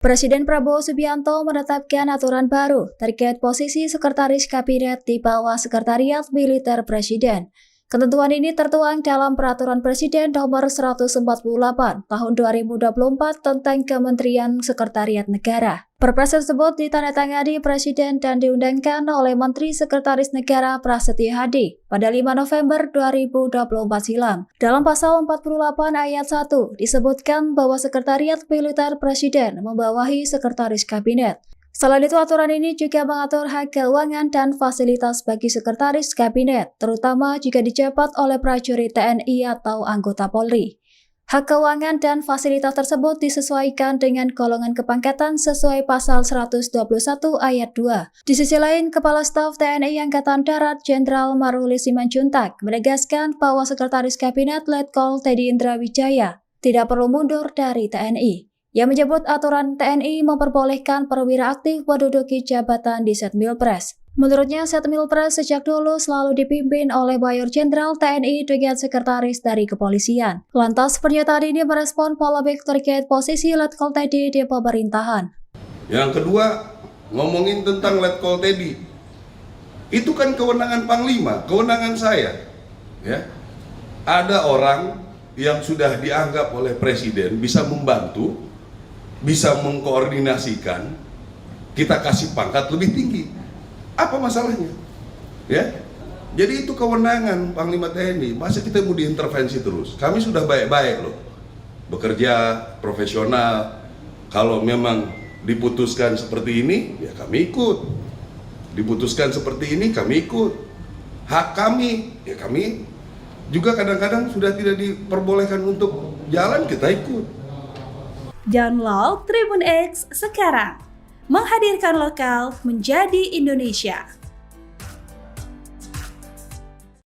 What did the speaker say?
Presiden Prabowo Subianto menetapkan aturan baru terkait posisi Sekretaris Kabinet di bawah Sekretariat Militer Presiden. Ketentuan ini tertuang dalam Peraturan Presiden Nomor 148 Tahun 2024 tentang Kementerian Sekretariat Negara. Perpres tersebut ditandatangani Presiden dan diundangkan oleh Menteri Sekretaris Negara Prasetyo Hadi pada 5 November 2024 silam. Dalam pasal 48 ayat 1 disebutkan bahwa Sekretariat Militer Presiden membawahi Sekretaris Kabinet. Selain itu, aturan ini juga mengatur hak keuangan dan fasilitas bagi Sekretaris Kabinet, terutama jika dijabat oleh prajurit TNI atau anggota Polri. Hak keuangan dan fasilitas tersebut disesuaikan dengan golongan kepangkatan sesuai pasal 121 ayat 2. Di sisi lain, Kepala Staf TNI Angkatan Darat Jenderal Maruli Simanjuntak menegaskan bahwa Sekretaris Kabinet Letkol Teddy Indrawijaya tidak perlu mundur dari TNI. Yang menyebut aturan TNI memperbolehkan perwira aktif menduduki jabatan di Setmilpres. Menurutnya, Setmilpres sejak dulu selalu dipimpin oleh Mayor Jenderal TNI dengan sekretaris dari kepolisian. Lantas, pernyataan ini merespon polemik terkait posisi Letkol Teddy di pemerintahan. Yang kedua, ngomongin tentang Letkol Teddy. Itu kan kewenangan Panglima, kewenangan saya. Ya. Ada orang yang sudah dianggap oleh Presiden bisa membantu, bisa mengkoordinasikan, kita kasih pangkat lebih tinggi. Apa masalahnya? Ya, jadi itu kewenangan Panglima TNI. Masa kita mau diintervensi terus? Kami sudah baik-baik loh, bekerja profesional. Kalau memang diputuskan seperti ini, ya kami ikut. Diputuskan seperti ini, kami ikut. Hak kami, ya kami juga kadang-kadang sudah tidak diperbolehkan untuk jalan, kita ikut. Download Tribun X sekarang, menghadirkan lokal menjadi Indonesia.